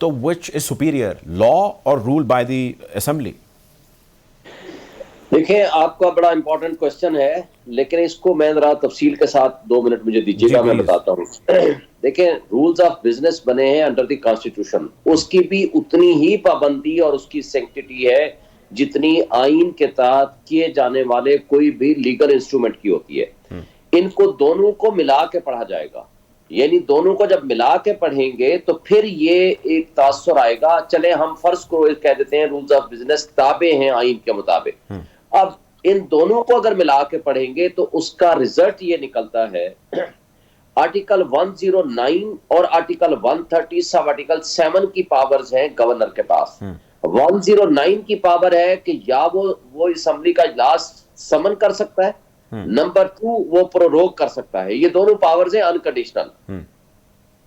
تو which is superior, law or rule by the assembly? دیکھیں آپ کا بڑا امپورٹنٹ کوشچن ہے، لیکن اس کو میں ذرا تفصیل کے ساتھ 2 منٹ مجھے دیجیے گا، میں بتاتا ہوں. دیکھیں رولز آف بزنس بنے ہیں انڈر دی کانسٹیٹیوشن، اس کی بھی اتنی ہی پابندی اور اس کی سینکٹیٹی ہے جتنی آئین کے تحت کیے جانے والے کوئی بھی لیگل انسٹرومنٹ کی ہوتی ہے. ان کو دونوں کو ملا کے پڑھا جائے گا، یعنی دونوں کو جب ملا کے پڑھیں گے تو پھر یہ ایک تاثر آئے گا. چلیں ہم فرض کو کہہ دیتے ہیں رولز آف بزنس تابع ہیں آئین کے مطابق. اب ان دونوں کو اگر ملا کے پڑھیں گے تو اس کا ریزلٹ یہ نکلتا ہے آرٹیکل 109 اور آرٹیکل 130 سب آرٹیکل 7 کی پاورز ہیں گورنر کے پاس. 109 کی پاور ہے کہ یا وہ اسمبلی کا اجلاس سمن کر سکتا ہے، نمبر 2 وہ پروروگ کر سکتا ہے. یہ دونوں پاورز ہیں انکنڈیشنل.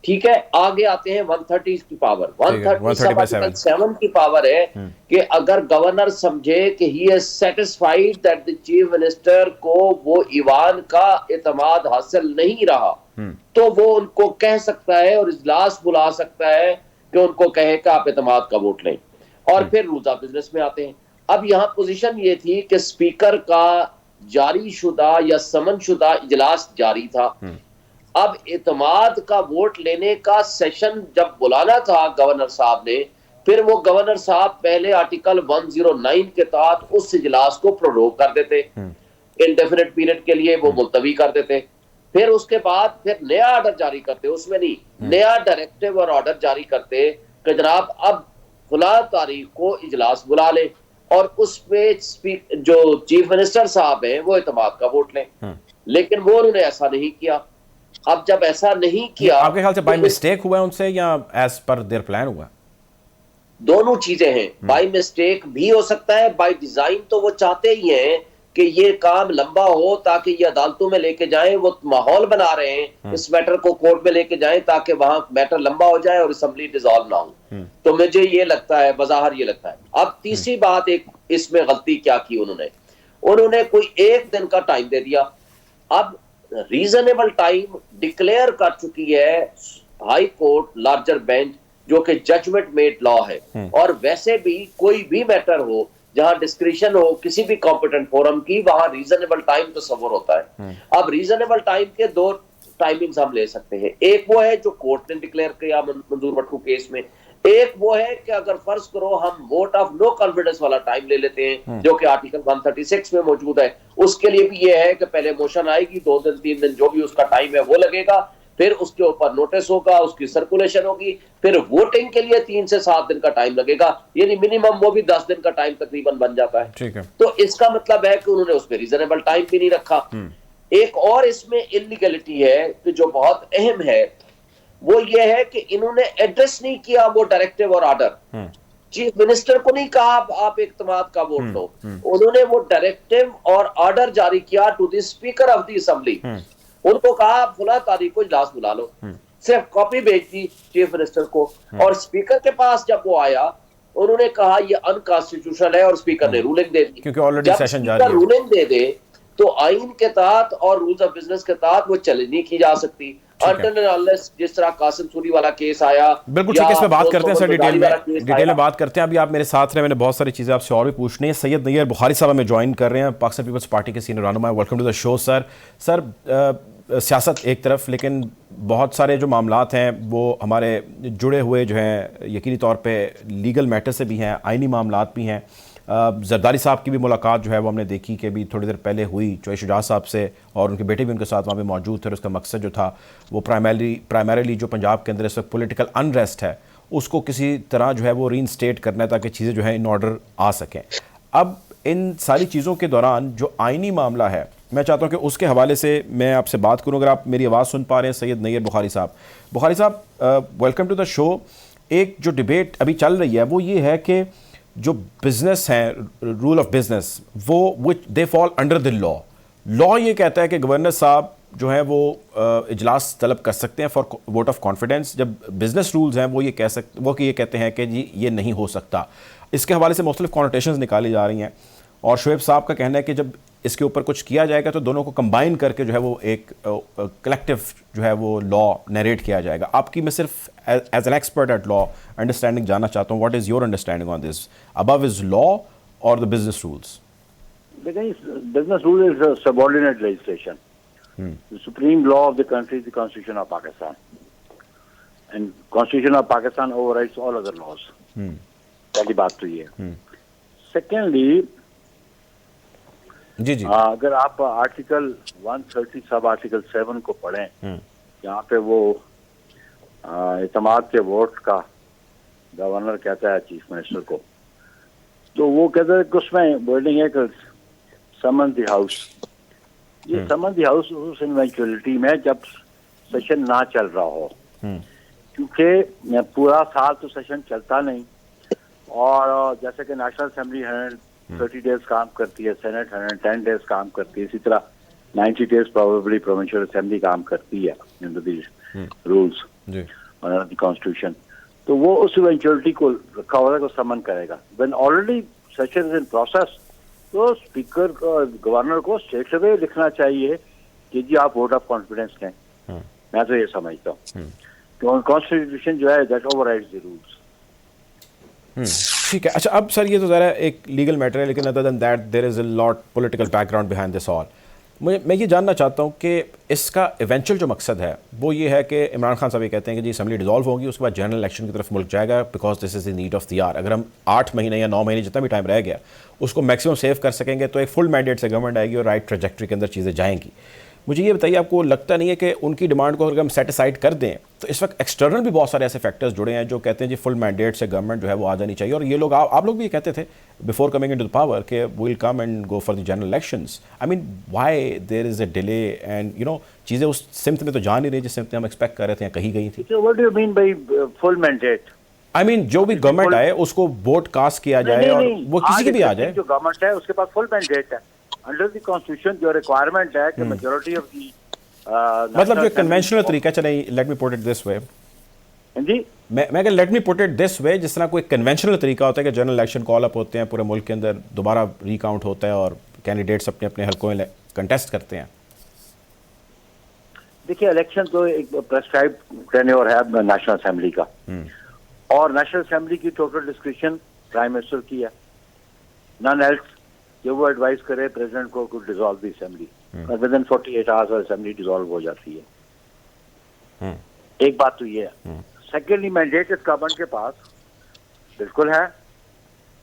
ٹھیک ہے، آگے آتے ہیں 130 کی پاور. 137 کی پاور ہے کہ اگر گورنر سمجھے کہ ہی is satisfied that the chief minister کو وہ ایوان کا اعتماد حاصل نہیں رہا تو وہ ان کو کہہ سکتا ہے اور اجلاس بلا سکتا ہے کہ ان کو کہے کہ آپ اعتماد کا ووٹ لیں. اور پھر رولز آف بزنس میں آتے ہیں. اب یہاں پوزیشن یہ تھی کہ اسپیکر کا جاری شدہ یا سمن شدہ اجلاس جاری تھا. اب اعتماد کا ووٹ لینے کا سیشن جب بلانا تھا گورنر صاحب نے، پھر وہ گورنر صاحب پہلے آرٹیکل 109 کے تحت اس اجلاس کو پروروگ کر دیتے، انڈیفینٹ پیریڈ کے لیے وہ ملتوی کر دیتے. پھر اس کے بعد پھر نیا آرڈر جاری کرتے، اس میں نہیں، نیا ڈائریکٹیو اور آرڈر جاری کرتے کہ جناب اب فلاں تاریخ کو اجلاس بلا لیں اور اس پہ جو چیف منسٹر صاحب ہیں وہ اعتماد کا ووٹ لیں. لیکن وہ انہوں نے ایسا نہیں کیا. اب جب ایسا نہیں کیا، آپ کے خیال سے بائی مسٹیک ہوا ہے ان سے یا ایز پر دیئر پلان ہوا؟ دونوں چیزیں ہیں. بائی مسٹیک بھی ہو سکتا ہے، بائی ڈیزائن تو وہ چاہتے ہی ہیں کہ یہ کام لمبا ہو تاکہ یہ عدالتوں میں لے کے جائیں. وہ ماحول بنا رہے ہیں اس میٹر کو کورٹ میں لے کے جائیں تاکہ وہاں میٹر لمبا ہو جائے اور اسمبلی ڈیزالو نہ ہو. تو مجھے یہ لگتا ہے، بظاہر یہ لگتا ہے. اب تیسری بات ایک اس میں غلطی کیا کی انہوں نے کوئی 1 دن کا ٹائم دے دیا. اب ریزنیبل ٹائم ڈکلیئر کر چکی ہے ہائی کورٹ لارجر بینچ جو کہ ججمنٹ میڈ لا ہے. اور ویسے بھی کوئی بھی میٹر ہو جہاں ڈسکریشن ہو کسی بھی کمپیٹنٹ فورم کی، وہاں ریزنیبل ٹائم تصور ہوتا ہے. اب ریزنیبل ٹائم کے 2 ٹائمنگز ہم لے سکتے ہیں. ایک وہ ہے جو کورٹ نے ڈکلیئر کیا منظور بٹو کیس میں، ایک وہ ہے کہ اگر فرض کرو ہم ووٹ آف نو کانفیڈنس والا ٹائم لے لیتے ہیں جو کہ آرٹیکل 136 میں موجود ہے. اس کے لیے بھی یہ ہے کہ پہلے موشن آئے گی، 2 دن 3 دن جو بھی اس کا ٹائم ہے وہ لگے گا، پھر اس کے اوپر نوٹس ہوگا، اس کی سرکولیشن ہوگی، پھر ووٹنگ کے لیے 3 سے 7 دن کا ٹائم لگے گا، یعنی منیمم وہ بھی 10 دن کا ٹائم تقریباً بن جاتا ہے. تو اس کا مطلب ہے کہ انہوں نے اس پہ ریزنیبل ٹائم بھی نہیں رکھا. ایک اور اس میں انلیگلٹی ہے کہ جو بہت اہم ہے، وہ یہ ہے کہ انہوں نے ایڈریس نہیں کیا وہ ڈائریکٹیو اور آرڈر. چیف منسٹر کو نہیں کہا آپ اعتماد کا ووٹ لو، انہوں نے وہ ڈائریکٹیو اور آرڈر جاری کیا to the speaker of the assembly. ان کو کہا آپ فلاں تاریخ کو اجلاس بلا لو، صرف کاپی بھیج دی چیف منسٹر کو. اور اسپیکر کے پاس جب وہ آیا انہوں نے کہا یہ انکانسٹیٹیوشنل ہے اور اسپیکر نے رولنگ دے دی. کیونکہ جب اسپیکر رولنگ دے دے تو آئین کے تحت اور رولز آف بزنس کے تحت وہ چیلنج نہیں کی جا سکتی. جس طرح قاسم سوری والا کیس آیا، بالکل ٹھیک ہے، اس میں بات کرتے ہیں سر، ڈیٹیل میں بات کرتے ہیں. ابھی آپ میرے ساتھ رہے، میں نے بہت ساری چیزیں آپ سے اور بھی پوچھنی ہے. سید نیر بخاری صاحب ہمیں جوائن کر رہے ہیں، پاکستان پیپلز پارٹی کے سینئر رہنما ہیں. ویلکم ٹو دا شو سر. سر سیاست ایک طرف، لیکن بہت سارے جو معاملات ہیں وہ ہمارے جڑے ہوئے جو ہیں یقینی طور پہ لیگل میٹر سے بھی ہیں، آئینی معاملات بھی ہیں. زرداری صاحب کی بھی ملاقات جو ہے وہ ہم نے دیکھی کہ بھی تھوڑی دیر پہلے ہوئی چوہے شجاعت صاحب سے، اور ان کے بیٹے بھی ان کے ساتھ وہاں پہ موجود تھے. اور اس کا مقصد جو تھا وہ پرائمریلی جو پنجاب کے اندر اس وقت پولیٹیکل انریسٹ ہے اس کو کسی طرح جو ہے وہ ری انسٹیٹ کرنا ہے تاکہ چیزیں جو ہیں ان آرڈر آ سکیں. اب ان ساری چیزوں کے دوران جو آئینی معاملہ ہے، میں چاہتا ہوں کہ اس کے حوالے سے میں آپ سے بات کروں. اگر آپ میری آواز سن پا رہے ہیں سید نیر بخاری صاحب ویلکم ٹو دا شو. ایک جو ڈیبیٹ ابھی چل رہی ہے وہ یہ ہے کہ جو بزنس ہیں، رول آف بزنس، وہ وچ دے فال انڈر دی لا یہ کہتا ہے کہ گورنر صاحب جو ہیں وہ اجلاس طلب کر سکتے ہیں فار ووٹ آف کانفیڈنس. جب بزنس رولز ہیں وہ یہ کہتے ہیں کہ جی یہ نہیں ہو سکتا. اس کے حوالے سے مختلف کانوٹیشنز نکالی جا رہی ہیں، اور شعیب صاحب کا کہنا ہے کہ جب اس کے اوپر کچھ کیا جائے گا تو دونوں کو کمبائن کر کے جو ہے وہ ایک کلیکٹیو جو ہے وہ لا نیریٹ کیا جائے گا. آپ کی میں صرف as an expert at law understanding جاننا چاہتا ہوں, what is your understanding on this, above is law اور دا بزنس رولس؟ دیکھیں, business rule is subordinate legislation. The supreme law of the country is the Constitution of Pakistan. And Constitution of Pakistan overrides all other laws. پہلی بات تو یہ ہے. Secondly, جی جی, اگر آپ article 130 sub article 7 کو پڑھیں, جہاں پہ وہ اعتماد کے ووٹ کا گورنر کہتا ہے چیف منسٹر کو, تو وہ کہتا ہے کہ اس میں ورڈنگ ہے کہ سمن دی ہاؤس. یہ سمن دی ہاؤس اس ایونچولیٹی میں جب سیشن نہ چل رہا ہو, کیونکہ پورا سال تو سیشن چلتا نہیں, اور جیسے کہ نیشنل اسمبلی 130 ڈیز کام کرتی ہے, سینٹ 110 ڈیز کام کرتی ہے, اسی طرح 90 ڈیز پروبیبلی پروونشل اسمبلی کام کرتی ہے under the rules under the constitution. تو وہ اس ایونچولیٹی کو رکھا ہوا ہے کہ سمن کرے گا. When already session is in process, تو اسپیکر گورنر کو اسٹریٹ اوے لکھنا چاہیے کہ جی آپ ووٹ آف کانفیڈنس دیں. میں تو یہ سمجھتا ہوں کہ کانسٹیٹیوشن جو ہے that overrides the rules. ٹھیک ہے. اچھا, اب سر یہ تو ذرا ایک لیگل میٹر ہے, لیکن other than that there is a lot political background behind this all. میں یہ جاننا چاہتا ہوں کہ اس کا ایونچوئل جو مقصد ہے وہ یہ ہے کہ عمران خان صاحب یہ کہتے ہیں کہ جی اسمبلی ڈیزالو ہوگی, اس کے بعد جنرل الیکشن کی طرف ملک جائے گا, because this is the need of the hour. اگر ہم 8 مہینے یا 9 مہینے جتنا بھی ٹائم رہ گیا اس کو میکسیمم سیو کر سکیں گے تو ایک فل مینڈیٹ سے گورنمنٹ آئے گی اور رائٹ ٹریجیکٹری کے اندر چیزیں جائیں گی. مجھے یہ بتائیے, آپ کو لگتا نہیں ہے کہ ان کی ڈیمانڈ کو اگر ہم سیٹ اسائڈ کر دیں تو اس وقت ایکسٹرنل بھی بہت سارے ایسے فیکٹرز جڑے ہیں جو کہتے ہیں جی فل مینڈیٹ سے گورنمنٹ جو ہے وہ آ جانی چاہیے, اور یہ لوگ آپ لوگ بھی یہ کہتے تھے before coming into the power کہ we will come and go for the general elections. I mean why there is a delay and you know چیزیں اس سمت میں تو جا نہیں رہی جس سمت میں ہم ایکسپیکٹ کر رہے تھے یا کہیں گئی تھی. What do you mean by full mandate? آئی مین جو بھی گورنمنٹ آئے اس کو ووٹ کاسٹ کیا جائے اور وہ کسی کی بھی آ جائے. جو گورنمنٹ ہے اس کے پاس فل مینڈیٹ ہے انڈر دی کانسٹیٹیوشن. جو ریکوائرمنٹ ہے کہ میجورٹی آف دی مطلب جو کنونشنل طریقہ, چلیں let me put it this وے, جی میں کہ let me put it this وے, جس طرح کوئی کنونشنل طریقہ ہوتا ہے کہ جنرل الیکشن کال اپ ہوتے ہیں پورے ملک کے اندر, دوبارہ ریکاؤنٹ ہوتا ہے اور کینڈیڈیٹس اپنے اپنے حلقوں میں کنٹیسٹ کرتے ہیں. دیکھیے, الیکشن تو ایک پرسکرائب ٹینیور ہے نیشنل اسمبلی کا, اور نیشنل اسمبلی کی ٹوٹل ڈسکریشن پرائم منسٹر کی ہے, نان ایلس کہ وہ ایڈوائز کرے پریزیڈنٹ کو ڈیزالو دی اسمبلی, اور within 48 hours assembly dissolve ہو جاتی ہے. ایک بات تو یہ ہے. سیکنڈلی, مینڈیٹ اس گورنمنٹ کے پاس بالکل ہے.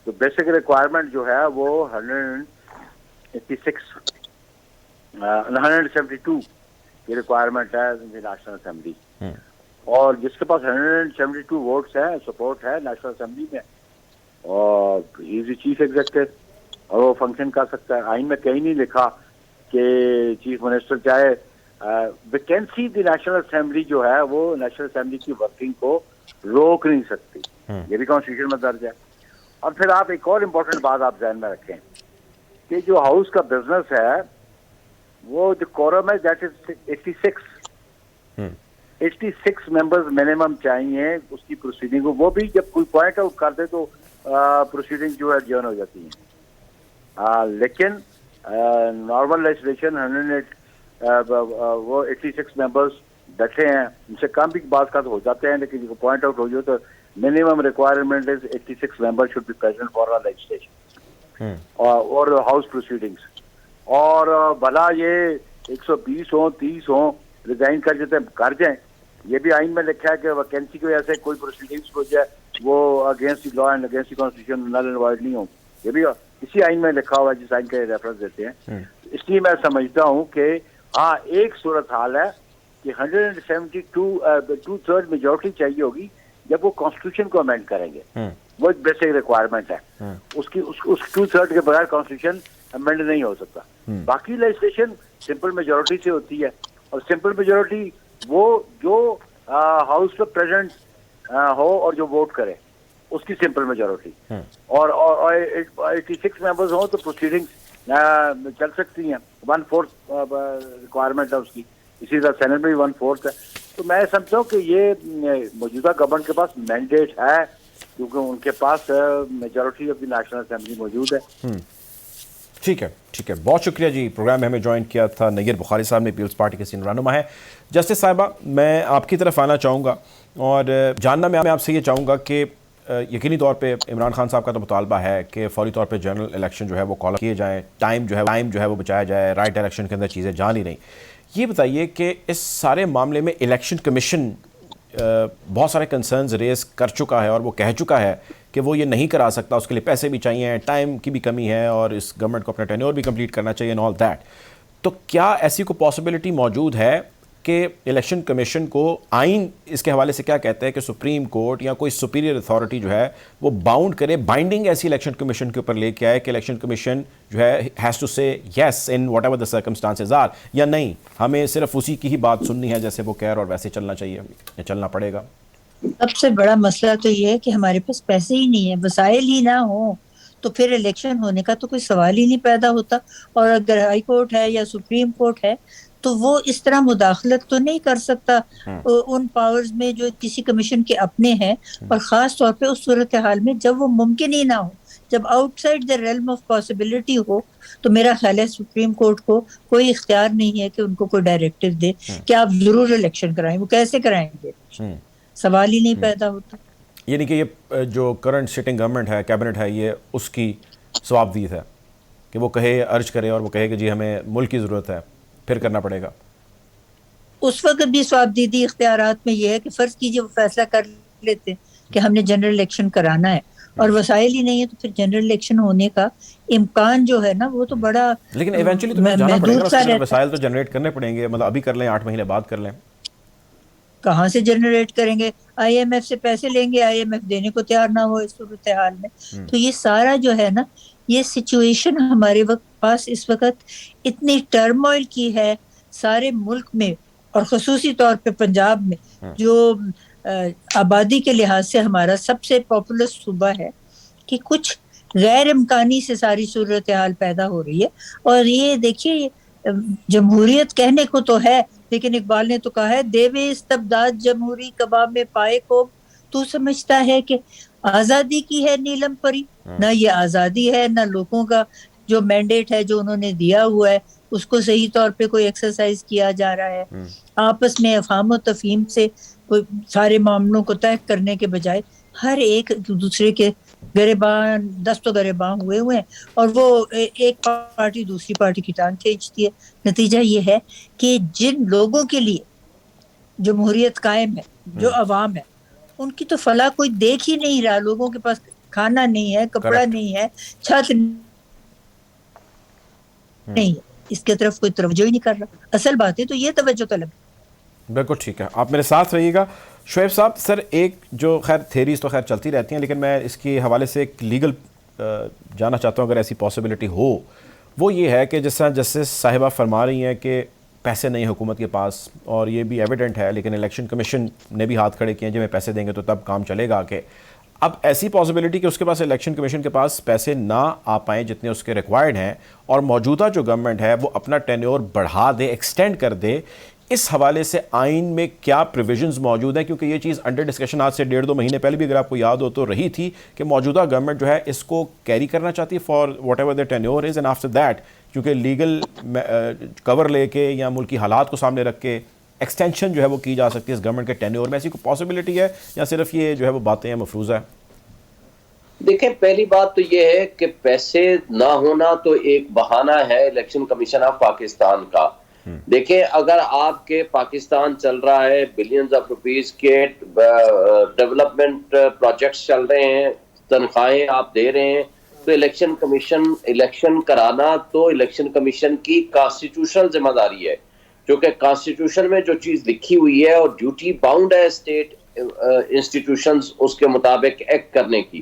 تو بیسک ریکوائرمنٹ جو ہے وہ 172 کی ریکوائرمنٹ ہے نیشنل اسمبلی, اور جس کے پاس 172 ووٹس ہیں, سپورٹ ہے نیشنل اسمبلی میں, اور ہی از دی چیف ایگزیکٹو اور وہ فنکشن کر سکتا ہے. آئین میں کہیں نہیں لکھا کہ چیف منسٹر چاہے ویکینسی دی نیشنل اسمبلی جو ہے وہ نیشنل اسمبلی کی ورکنگ کو روک نہیں سکتی. یہ بھی کانسٹیٹیوشن میں درج ہے. اور پھر آپ ایک اور امپورٹنٹ بات آپ ذہن میں رکھیں کہ جو ہاؤس کا بزنس ہے وہ جو کورم ہے دیٹ از 86 ممبرز منیمم چاہیے اس کی پروسیڈنگ کو. وہ بھی جب کوئی پوائنٹ آؤٹ کر دے تو پروسیڈنگ جو ہے جرن ہو جاتی ہیں. لیکن نارمل لیجسلیشن 86 ممبرز بیٹھے ہیں, ان سے کم بھی بعض کا ہو جاتے ہیں, لیکن پوائنٹ آؤٹ ہو جائے تو minimum requirement is 86 member should be present for legislation اور ہاؤس پروسیڈنگس. اور بھلا یہ 120 ہوں 30 ہوں ریزائن کر جاتے کر جائیں, یہ بھی آئین میں لکھا ہے کہ ویکینسی کی وجہ سے کوئی پروسیڈنگس ہو جائے وہ against the law and against the constitution null and void نہیں ہوں. یہ بھی اسی آئین میں لکھا ہوا ہے جس آئین کا ریفرنس دیتے ہیں. اس لیے میں سمجھتا ہوں کہ ہاں ایک صورت حال ہے کہ 172 میجورٹی چاہیے ہوگی جب وہ کانسٹیٹیوشن کو امینڈ کریں گے. وہ ایک بیسک ریکوائرمنٹ ہے. اس 2/3 کے بغیر کانسٹیٹیوشن امینڈ نہیں ہو سکتا. باقی لیجسلیشن سمپل میجورٹی سے ہوتی ہے, اور سمپل میجورٹی وہ جو ہاؤس میں پریزنٹ ہو اور جو ووٹ کرے اس کی سمپل میجورٹی, اور 86 ممبرز ہوں تو پروسیڈنگ چل سکتی ہیں. 1/4 ریکوائرمنٹ ہے اس کی, اسی طرح سینٹ میں بھی 1/4 ہے. تو میں سمجھتا ہوں کہ یہ موجودہ گورنمنٹ کے پاس مینڈیٹ ہے کیونکہ ان کے پاس majority of the national assembly موجود ہے. ٹھیک ہے, بہت شکریہ جی. پروگرام میں ہمیں جوائن کیا تھا نیر بخاری صاحب نے, پیپلز پارٹی کے سینئر رہنما ہے. جسٹس صاحبہ, میں آپ کی طرف آنا چاہوں گا اور جاننا میں آپ سے یہ چاہوں گا کہ یقینی طور پہ عمران خان صاحب کا تو مطالبہ ہے کہ فوری طور پہ جنرل الیکشن جو ہے وہ کال کیے جائیں, ٹائم جو ہے وہ بچایا جائے, رائٹ ڈائریکشن کے اندر چیزیں جا نہیں رہیں. یہ بتائیے کہ اس سارے معاملے میں الیکشن کمیشن بہت سارے کنسرنز ریز کر چکا ہے اور وہ کہہ چکا ہے کہ وہ یہ نہیں کرا سکتا, اس کے لیے پیسے بھی چاہیے, ٹائم کی بھی کمی ہے اور اس گورنمنٹ کو اپنا ٹینیور بھی کمپلیٹ کرنا چاہیے and all that. تو کیا ایسی کوئی پاسبلٹی موجود ہے کہ الیکشن کمیشن کو آئین اس کے حوالے سے کیا کہتا ہے کہ سپریم کورٹ یا کوئی سپیریئر اتھارٹی جو ہے وہ باؤنڈ کرے, بائنڈنگ ایسی الیکشن کمیشن کے اوپر لے کے آئے کہ الیکشن کمیشن جو ہے has to say yes in whatever the circumstances are, یا نہیں ہمیں صرف اسی کی ہی بات سننی ہے جیسے وہ کہہ رہا اور ویسے چلنا چاہیے یا چلنا پڑے گا؟ سب سے بڑا مسئلہ تو یہ ہے کہ ہمارے پاس پیسے ہی نہیں ہے, وسائل ہی نہ ہوں تو پھر الیکشن ہونے کا تو کوئی سوال ہی نہیں پیدا ہوتا. اور اگر ہائی کورٹ ہے یا سپریم کورٹ ہے تو وہ اس طرح مداخلت تو نہیں کر سکتا ان پاورز میں جو کسی کمیشن کے اپنے ہیں, اور خاص طور پہ اس صورتحال میں جب وہ ممکن ہی نہ ہو, جب outside the realm of possibility ہو, تو میرا خیال ہے سپریم کورٹ کو کوئی اختیار نہیں ہے کہ ان کو کوئی ڈائریکٹو دے کہ آپ ضرور الیکشن کرائیں. وہ کیسے کرائیں گے, سوال ہی نہیں پیدا ہوتا. یعنی کہ یہ جو کرنٹ سٹنگ گورنمنٹ ہے, کیبنٹ ہے, یہ اس کی ثوابدید ہے کہ وہ کہے, ارج کرے اور وہ کہے کہ جی ہمیں ملک کی ضرورت ہے, پھر کرنا پڑے گا. اس وقت بھی ثوابدیدی اختیارات میں یہ ہے کہ فرض کیجئے وہ فیصلہ کر لیتے کہ ہم نے جنرل الیکشن کرانا ہے اور وسائل ہی نہیں ہے, تو پھر جنرل الیکشن ہونے کا امکان جو ہے نا وہ تو بڑا, لیکن ایونچولی تو جانا پڑے گا, اس کے وسائل تو جنریٹ کرنے پڑیں گے. مطلب ابھی کر لیں, 8 مہینے بعد کر لیں, کہاں سے جنریٹ کریں گے؟ آئی ایم ایف سے پیسے لیں گے, آئی ایم ایف دینے کو تیار نہ ہو اس صورتحال میں. تو یہ سارا جو ہے نا, یہ سچویشن ہمارے پاس اس وقت اتنی ٹرموائل کی ہے سارے ملک میں, اور خصوصی طور پہ پنجاب میں جو آبادی کے لحاظ سے ہمارا سب سے پاپولس صوبہ ہے, کہ کچھ غیر امکانی سے ساری صورتحال پیدا ہو رہی ہے. اور یہ دیکھیے, جمہوریت کہنے کو تو ہے, لیکن اقبال نے تو کہا ہے, دیوے استبداد جمہوری کباب میں پائے کو, تو سمجھتا ہے کہ آزادی کی ہے نیلم پری. نہ یہ آزادی ہے, نہ لوگوں کا جو مینڈیٹ ہے جو انہوں نے دیا ہوا ہے اس کو صحیح طور پہ کوئی ایکسرسائز کیا جا رہا ہے. آپس میں افہام و تفہیم سے کوئی سارے معاملوں کو طے کرنے کے بجائے ہر ایک دوسرے کے گریبان دست و گریبان ہوئے ہیں, اور وہ ایک پارٹی دوسری پارٹی کی ٹانگ کھینچتی ہے. نتیجہ یہ ہے کہ جن لوگوں کے لیے جمہوریت قائم ہے, جو عوام ہے, ان کی تو فلاح کوئی دیکھ ہی نہیں رہا. لوگوں کے پاس کھانا نہیں ہے, کپڑا نہیں ہے, چھت نہیں ہے, اس کی طرف کوئی توجہ ہی نہیں کر رہا. اصل بات ہے تو یہ توجہ طلب. بالکل ٹھیک ہے, آپ میرے ساتھ رہیے گا. شعیب صاحب, سر ایک جو خیر تھیریز تو خیر چلتی رہتی ہیں, لیکن میں اس کے حوالے سے ایک لیگل جانا چاہتا ہوں اگر ایسی پاسبلٹی ہو. وہ یہ ہے کہ جس طرح جسٹس صاحبہ فرما رہی ہیں کہ پیسے نہیں حکومت کے پاس, اور یہ بھی ایویڈنٹ ہے, لیکن الیکشن کمیشن نے بھی ہاتھ کھڑے کیے ہیں, جب میں پیسے دیں گے تو تب کام چلے گا. کہ اب ایسی پاسبلٹی کہ اس کے پاس الیکشن کمیشن کے پاس پیسے نہ آ پائیں جتنے اس کے ریکوائرڈ ہیں, اور موجودہ جو گورنمنٹ ہے وہ اپنا ٹینیور بڑھا دے, ایکسٹینڈ کر دے, اس حوالے سے آئین میں کیا پروویژنز موجود ہیں؟ کیونکہ یہ چیز انڈر ڈسکشن آج سے 1.5-2 مہینے پہلے بھی اگر آپ کو یاد ہو تو رہی تھی کہ موجودہ گورنمنٹ جو ہے اس کو کیری کرنا چاہتی ہے for what ever the tenure is, and after that کیونکہ لیگل کور لے کے یا ملکی حالات کو سامنے رکھ کے ایکسٹینشن جو ہے وہ کی جا سکتی ہے اس گورنمنٹ کے ٹینیور میں. ایسی کوئی پاسبلٹی ہے یا صرف یہ جو ہے وہ باتیں ہیں مفروضہ ہے؟ دیکھیں, پہلی بات تو یہ ہے کہ پیسے نہ ہونا تو ایک بہانہ ہے الیکشن کمیشن آف پاکستان کا. دیکھیں, اگر آپ کے پاکستان چل رہا ہے بلینز آف روپیز کے ڈیولپمنٹ پروجیکٹس چل رہے ہیں, تنخواہیں آپ دے رہے ہیں, تو الیکشن کمیشن الیکشن کرانا تو الیکشن کمیشن کی کانسٹیٹیوشنل ذمہ داری ہے, کیونکہ کانسٹیٹیوشن میں جو چیز لکھی ہوئی ہے اور ڈیوٹی باؤنڈ ہے اسٹیٹ انسٹیٹیوشنز اس کے مطابق ایکٹ کرنے کی.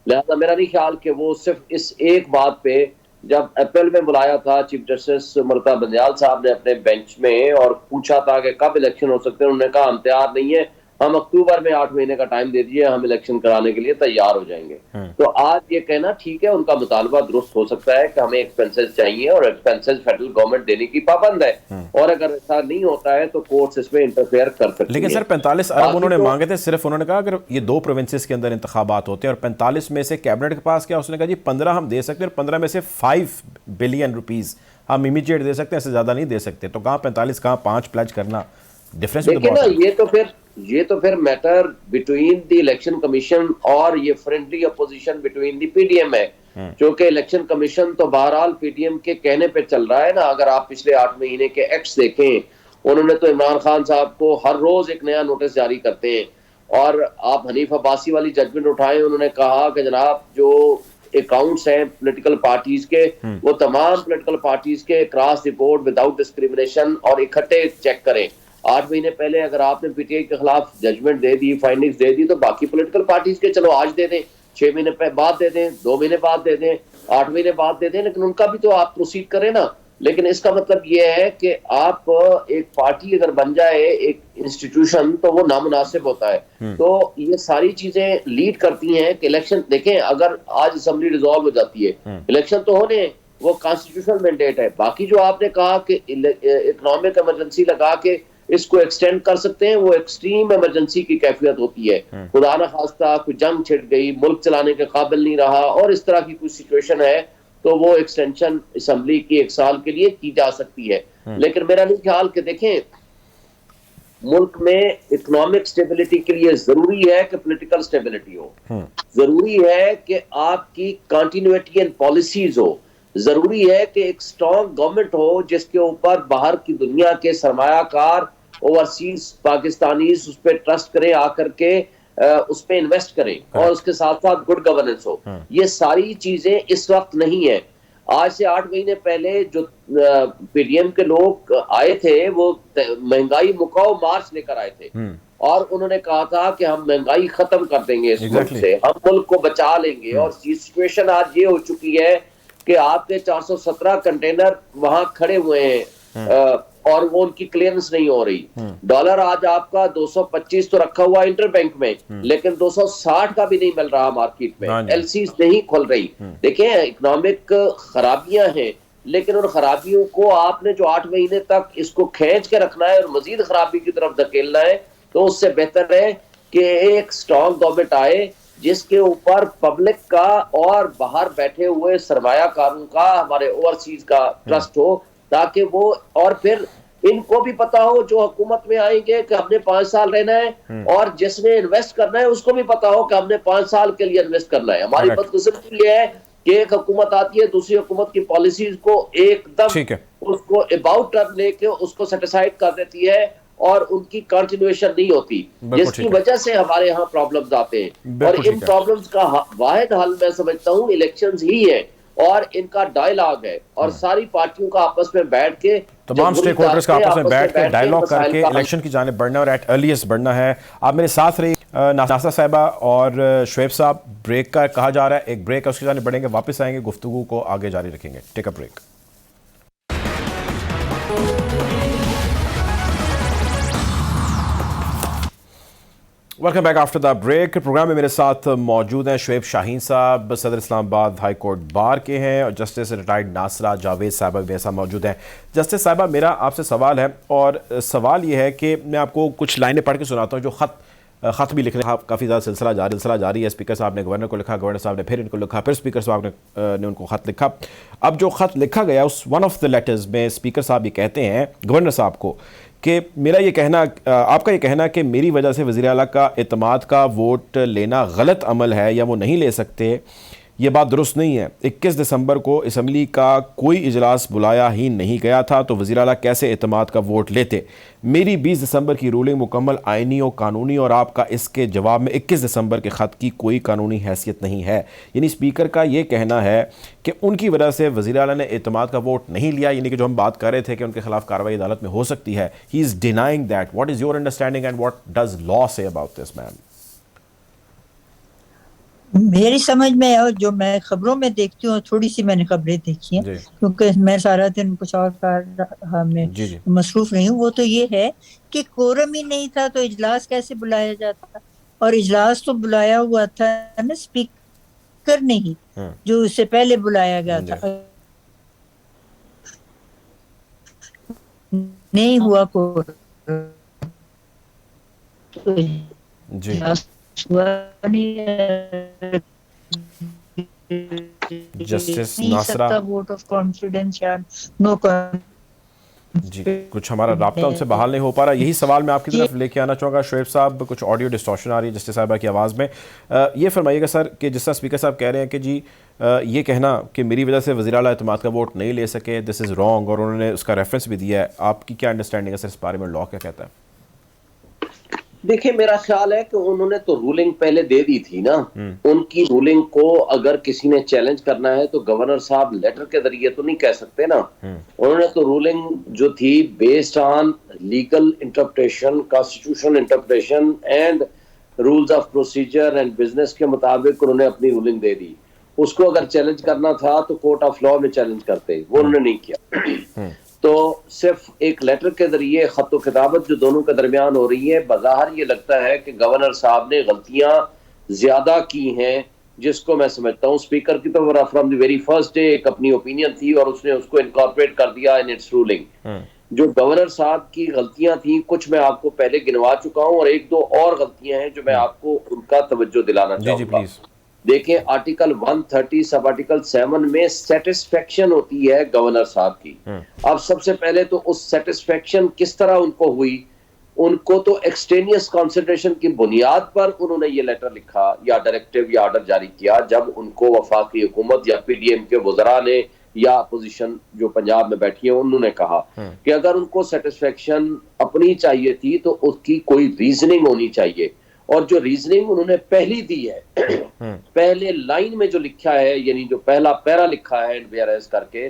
لہذا میرا نہیں خیال کہ وہ صرف اس ایک بات پہ, جب اپریل میں بلایا تھا چیف جسٹس مرتضی بندیال صاحب نے اپنے بینچ میں اور پوچھا تھا کہ کب الیکشن ہو سکتے ہیں, انہوں نے کہا ہم تیار نہیں ہیں, ہم اکتوبر میں 8 مہینے کا ٹائم دے دیجیے, ہم الیکشن کرانے کے لیے تیار ہو جائیں گے. تو آج یہ کہنا ٹھیک ہے, ان کا مطالبہ درست ہو سکتا ہے کہ ہمیں ایکسپینسز چاہیے اور ایکسپینسز فیڈرل گورنمنٹ دینے کی پابند ہے, اور اگر ایسا نہیں ہوتا ہے تو کورٹس اس میں انٹرفیئر کر سکتی ہیں. لیکن سر 45 ارب انہوں نے مانگے تھے, صرف انہوں نے کہا اگر یہ 2 پروونسز کے اندر انتخابات ہوتے ہیں اور 45 میں سے کیبنٹ کے پاس کیا, اس نے کہا جی 15 ہم دے سکتے ہیں اور 15 میں سے 5 بلین روپیز ہم امیجیٹ دے سکتے ہیں, ایسے زیادہ نہیں دے سکتے. تو کہاں 45 کہاں 5 پلیج کرنا, ڈفرینس دیکھیں نا, یہ تو پھر matter between the election commission اور یہ friendly opposition between the P D M ہے, چونکہ الیکشن کمیشن تو بہرحال پی ڈی ایم کے کہنے پہ چل رہا ہے نا. اگر آپ پچھلے 8 مہینے کے ایکٹس دیکھیں, انہوں نے تو عمران خان صاحب کو ہر روز ایک نیا نوٹس جاری کرتے ہیں, اور آپ حنیف عباسی والی ججمنٹ اٹھائیں, انہوں نے کہا کہ جناب جو اکاؤنٹس ہیں پولیٹیکل پارٹیز کے, وہ تمام پولیٹیکل پارٹیز کے کراس رپورٹ وداؤٹ ڈسکریمنیشن اور اکٹھے چیک کریں. 8 مہینے پہلے اگر آپ نے پی ٹی آئی کے خلاف ججمنٹ دے دی, فائنڈنگز دے دی, تو باقی پولیٹیکل پارٹیز کے چلو آج دے دیں, 6 مہینے بعد دے دیں, 2 مہینے بعد دے دیں, 8 مہینے بعد دے دیں, لیکن ان کا بھی تو آپ پروسیڈ کریں نا. لیکن اس کا مطلب یہ ہے کہ آپ ایک پارٹی اگر بن جائے ایک انسٹیٹیوشن تو وہ نامناسب ہوتا ہے. تو یہ ساری چیزیں لیڈ کرتی ہیں کہ الیکشن, دیکھیں اگر آج اسمبلی ڈیزالو ہو جاتی ہے, الیکشن تو ہونے ہیں, وہ کانسٹیٹیوشنل مینڈیٹ ہے. باقی جو آپ نے کہا کہ اکنامک ایمرجنسی لگا کے اس کو ایکسٹینڈ کر سکتے ہیں, وہ ایکسٹریم ایمرجنسی کی کیفیت ہوتی ہے. خدا نہ خواستہ کوئی جنگ چھڑ گئی, ملک چلانے کے قابل نہیں رہا, اور اس طرح کی کوئی سچویشن ہے, تو وہ ایکسٹینشن اسمبلی کی 1 سال کے لیے کی جا سکتی ہے. لیکن میرا نہیں خیال کہ دیکھیں ملک میں اکنامک سٹیبلٹی کے لیے ضروری ہے کہ پولیٹیکل سٹیبلٹی ہو, ضروری ہے کہ آپ کی کنٹینیوٹی اینڈ پالیسیز ہو, ضروری ہے کہ ایک اسٹرانگ گورنمنٹ ہو جس کے اوپر باہر کی دنیا کے سرمایہ کار اوورسیز پاکستانیز اس پہ ٹرسٹ کریں, آ کر کے اس پہ انویسٹ کریں, اور اس کے ساتھ ساتھ گڈ گورننس ہو. یہ ساری چیزیں اس وقت نہیں ہے. آج سے 8 مہینے پہلے جو پی ڈی ایم کے لوگ آئے تھے وہ مہنگائی مکاؤ مارچ لے کر آئے تھے, اور انہوں نے کہا تھا کہ ہم مہنگائی ختم کر دیں گے اس ملک سے, ہم ملک کو بچا لیں گے. اور سچویشن آج یہ ہو چکی ہے کہ آپ کے 417 کنٹینر وہاں کھڑے ہوئے ہیں اور وہ ان کی کلیئرنس نہیں ہو رہی. ڈالر آج آپ کا 225 تو رکھا ہوا انٹر بینک میں, لیکن 260 کا بھی نہیں مل رہا مارکیٹ میں, ایل سیز نہیں کھل رہی. دیکھیں اکنامک خرابیاں ہیں, لیکن ان خرابیوں کو آپ نے جو 8 مہینے تک اس کو کھینچ کے رکھنا ہے اور مزید خرابی کی طرف دھکیلنا ہے, تو اس سے بہتر ہے کہ ایک اسٹرانگ گورنمنٹ آئے جس کے اوپر پبلک کا اور باہر بیٹھے ہوئے سرمایہ کاروں کا, ہمارے اوورسیز کا ٹرسٹ ہو, تاکہ وہ, اور پھر ان کو بھی پتا ہو جو حکومت میں آئیں گے کہ ہم نے 5 سال رہنا ہے, اور جس نے انویسٹ کرنا ہے اس کو بھی پتا ہو کہ ہم نے 5 سال کے لیے انویسٹ کرنا ہے. ہماری بدقسمتی یہ ہے کہ ایک حکومت آتی ہے, دوسری حکومت کی پالیسیز کو ایک دم اس کو اباؤٹ ٹرن لے کے اس کو سیٹیسفائڈ کر دیتی ہے, اور ان کی کنٹینیویشن نہیں ہوتی, جس کی وجہ سے ہمارے ہاں پرابلمز آتے ہیں. اور ان پرابلمز کا واحد حل میں سمجھتا ہوں الیکشنز ہی ہے, اور ان کا ڈائیلاگ ہے, اور ساری پارٹیوں کا آپس میں بیٹھ کے, تمام سٹیک ہولڈرز کا آپس میں بیٹھ کے ڈائیلاگ کر کے الیکشن کی جانب بڑھنا اور ایٹ ارلیسٹ بڑھنا ہے. آپ میرے ساتھ رہی ناصرہ صاحبہ اور شعیب صاحب. بریک کا کہا جا رہا ہے, ایک بریک ہے, اس کی جانب بڑھیں گے, واپس آئیں گے, گفتگو کو آگے جاری رکھیں گے. Take a break. Welcome back after the break. Programme میں میرے ساتھ موجود ہیں شعیب شاہین صاحب, صدر اسلام آباد ہائی کورٹ بار کے ہیں, اور جسٹس ریٹائرڈ ناصرہ جاوید صاحبہ بھی ایسا موجود ہیں. جسٹس صاحبہ, میرا آپ سے سوال ہے, اور سوال یہ ہے کہ میں آپ کو کچھ لائنیں پڑھ کے سناتا ہوں جو خط بھی لکھنے کا کافی زیادہ سلسلہ جاری ہے. اسپیکر صاحب نے گورنر کو لکھا, گورنر صاحب نے پھر ان کو لکھا, پھر اسپیکر صاحب نے ان کو خط لکھا. اب جو خط لکھا گیا اس ون آف دا لیٹرز میں اسپیکر صاحب یہ کہتے ہیں گورنر صاحب کو کہ میرا یہ کہنا, آپ کا یہ کہنا کہ میری وجہ سے وزیر اعلیٰ کا اعتماد کا ووٹ لینا غلط عمل ہے یا وہ نہیں لے سکتے, یہ بات درست نہیں ہے. 21 دسمبر کو اسمبلی کا کوئی اجلاس بلایا ہی نہیں گیا تھا, تو وزیر اعلیٰ کیسے اعتماد کا ووٹ لیتے؟ میری 20 دسمبر کی رولنگ مکمل آئینی و قانونی, اور آپ کا اس کے جواب میں 21 دسمبر کے خط کی کوئی قانونی حیثیت نہیں ہے. یعنی اسپیکر کا یہ کہنا ہے کہ ان کی وجہ سے وزیر اعلیٰ نے اعتماد کا ووٹ نہیں لیا, یعنی کہ جو ہم بات کر رہے تھے کہ ان کے خلاف کارروائی عدالت میں ہو سکتی ہے. He is denying that. What is your understanding and what does law say about دس مین؟ میری سمجھ میں اور جو میں خبروں میں دیکھتی ہوں، تھوڑی سی میں نے خبریں دیکھی ہیں کیونکہ میں سارا دن کچھ اور میں مصروف نہیں ہوں، وہ تو یہ ہے کہ کورم ہی نہیں تھا تو اجلاس کیسے بلایا جاتا، اور اجلاس تو بلایا ہوا تھا نا اسپیکر نے ہی، جو اس سے پہلے بلایا گیا تھا، نہیں ہوا جی justice Nasira, vote of confidence یا نو جی کچھ ہمارا رابطہ ان سے بحال نہیں ہو پا رہا. یہی سوال میں آپ کی طرف لے کے آنا چاہوں گا شعیب صاحب. کچھ آڈیو ڈسٹورشن آ رہی ہے جسٹس صاحبہ کی آواز میں. یہ فرمائیے گا سر کہ جس طرح اسپیکر صاحب کہہ رہے ہیں کہ جی یہ کہنا کہ میری وجہ سے وزیر اعلیٰ اعتماد کا ووٹ نہیں لے سکے، دس از رانگ، اور انہوں نے اس کا ریفرنس بھی دیا ہے. آپ کی کیا انڈرسٹینڈنگ ہے سر اس بارے میں، لا کیا کہتا ہے؟ دیکھیں میرا خیال ہے کہ انہوں نے تو رولنگ پہلے دے دی تھی نا. ان کی رولنگ کو اگر کسی نے چیلنج کرنا ہے تو گورنر صاحب لیٹر کے ذریعے تو نہیں کہہ سکتے نا. انہوں نے تو رولنگ جو تھی based on legal interpretation, constitution interpretation and rules of procedure and business کے مطابق انہوں نے اپنی رولنگ دے دی. اس کو اگر چیلنج کرنا تھا تو کورٹ آف لاء میں چیلنج کرتے، وہ انہوں نے نہیں کیا. تو صرف ایک لیٹر کے ذریعے خط و کتابت جو دونوں کے درمیان ہو رہی ہے، بظاہر یہ لگتا ہے کہ گورنر صاحب نے غلطیاں زیادہ کی ہیں، جس کو میں سمجھتا ہوں اسپیکر کی تو from the very first day ایک اپنی اوپینین تھی اور اس نے اس کو انکارپوریٹ کر دیا ان اٹس رولنگ. جو گورنر صاحب کی غلطیاں تھیں کچھ میں آپ کو پہلے گنوا چکا ہوں، اور ایک دو اور غلطیاں ہیں جو میں آپ کو ان کا توجہ دلانا چاہوں گا. دیکھیں آرٹیکل 130 سب آرٹیکل 7 میں سیٹسفیکشن ہوتی ہے گورنر صاحب کی. اب سب سے پہلے تو اس سیٹسفیکشن کس طرح ان کو ہوئی؟ ان کو تو ایکسٹینیس کنسیڈریشن کی بنیاد پر انہوں نے یہ لیٹر لکھا یا ڈائریکٹیو یا آرڈر جاری کیا جب ان کو وفاقی حکومت یا پی ڈی ایم کے وزراء نے یا اپوزیشن جو پنجاب میں بیٹھی ہے انہوں نے کہا کہ اگر ان کو سیٹسفیکشن اپنی چاہیے تھی تو اس کی کوئی ریزننگ ہونی چاہیے. اور جو ریزننگ انہوں نے پہلی دی ہے، پہلے لائن میں جو لکھا ہے، یعنی جو پہلا پیرا لکھا ہے بیئرز کر کے،